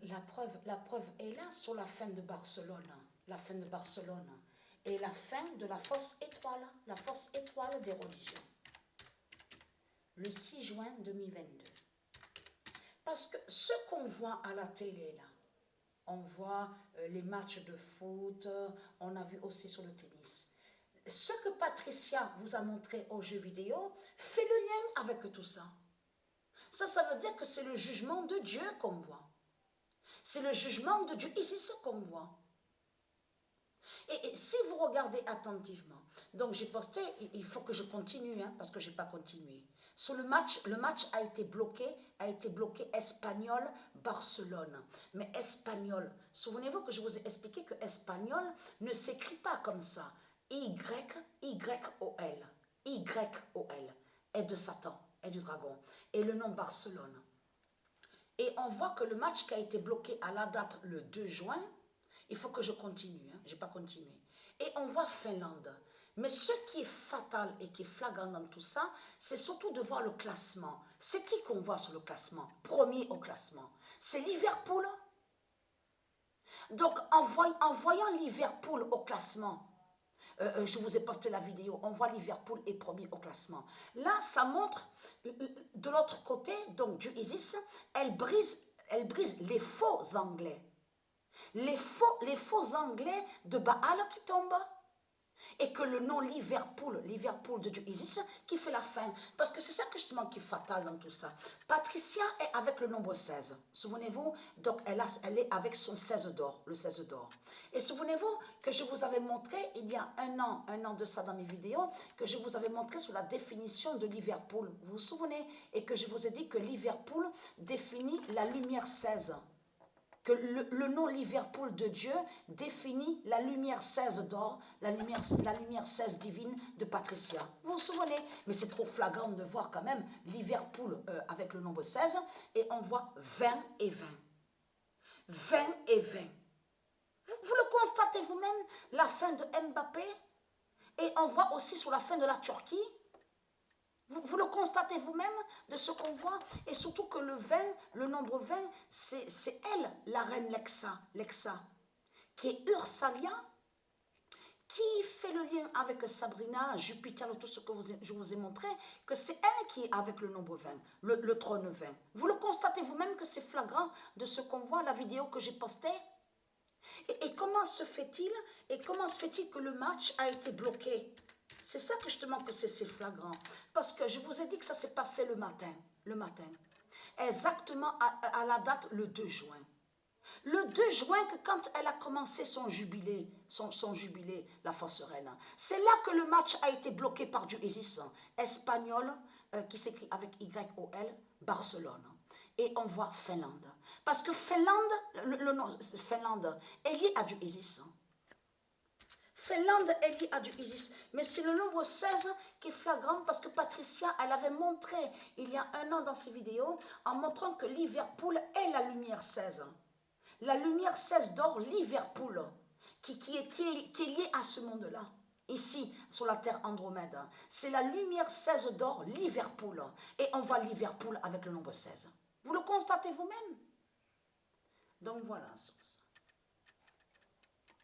la preuve est là sur la fin de Barcelone. La fin de Barcelone. Et la fin de la fausse étoile des religions. Le 6 juin 2022. Parce que ce qu'on voit à la télé là, on voit les matchs de foot, on a vu aussi sur le tennis. Ce que Patricia vous a montré aux jeux vidéo fait le lien avec tout ça. Ça veut dire que c'est le jugement de Dieu qu'on voit. C'est le jugement de Dieu Isis qu'on voit. Et si vous regardez attentivement, donc j'ai posté, il faut que je continue, hein, parce que je n'ai pas continué. Sur le match a été bloqué Espagnol-Barcelone. Mais Espagnol, souvenez-vous que je vous ai expliqué que Espagnol ne s'écrit pas comme ça. Y-Y-O-L. Y-O-L est de Satan, est du dragon. Et le nom Barcelone. Et on voit que le match qui a été bloqué à la date le 2 juin, il faut que je continue, hein, je n'ai pas continué. Et on voit Finlande. Mais ce qui est fatal et qui est flagrant dans tout ça, c'est surtout de voir le classement. C'est qui qu'on voit sur le classement? Premier au classement. C'est Liverpool. Donc, en voyant Liverpool au classement, je vous ai posté la vidéo, on voit Liverpool est premier au classement. Là, ça montre, de l'autre côté, donc du Isis, elle brise les faux Anglais. Les faux Anglais de Baal qui tombent. Et que le nom Liverpool de Dieu Isis, qui fait la fin. Parce que c'est ça que justement qui est fatal dans tout ça. Patricia est avec le nombre 16. Souvenez-vous, donc elle est avec son 16 d'or, le 16 d'or. Et souvenez-vous que je vous avais montré, il y a un an de ça dans mes vidéos, que je vous avais montré sur la définition de Liverpool. Vous vous souvenez? Et que je vous ai dit que Liverpool définit la lumière 16. Que le nom Liverpool de Dieu définit la lumière 16 d'or, la lumière 16 divine de Patricia. Vous vous souvenez? Mais c'est trop flagrant de voir quand même Liverpool avec le nombre 16 et on voit 20 et 20. 20 et 20. Vous le constatez vous-même, la fin de Mbappé, et on voit aussi sur la fin de la Turquie. Vous le constatez vous-même de ce qu'on voit. Et surtout que le 20, le nombre 20, c'est elle, la reine Lexa, qui est Ursalia, qui fait le lien avec Sabrina, Jupiter, tout ce que je vous ai montré, que c'est elle qui est avec le nombre 20, le trône 20. Vous le constatez vous-même que c'est flagrant de ce qu'on voit, la vidéo que j'ai postée. Et comment se fait-il que le match a été bloqué? C'est ça que justement que c'est flagrant. Parce que je vous ai dit que ça s'est passé le matin. Exactement à la date le 2 juin. Le 2 juin, que quand elle a commencé son jubilé, la fausse reine, c'est là que le match a été bloqué par Dieu Isis, Espagnol, qui s'écrit avec Y-O-L, Barcelone. Et on voit Finlande. Parce que Finlande, le nom Finlande est lié à Dieu Isis. Finlande est liée à Dieu Isis. Mais c'est le nombre 16 qui est flagrant parce que Patricia, elle avait montré il y a un an dans ses vidéos en montrant que Liverpool est la lumière 16. La lumière 16 d'or, Liverpool, qui est liée à ce monde-là. Ici, sur la terre Andromède. C'est la lumière 16 d'or, Liverpool. Et on voit Liverpool avec le nombre 16. Vous le constatez vous-même. Donc voilà, sur ça.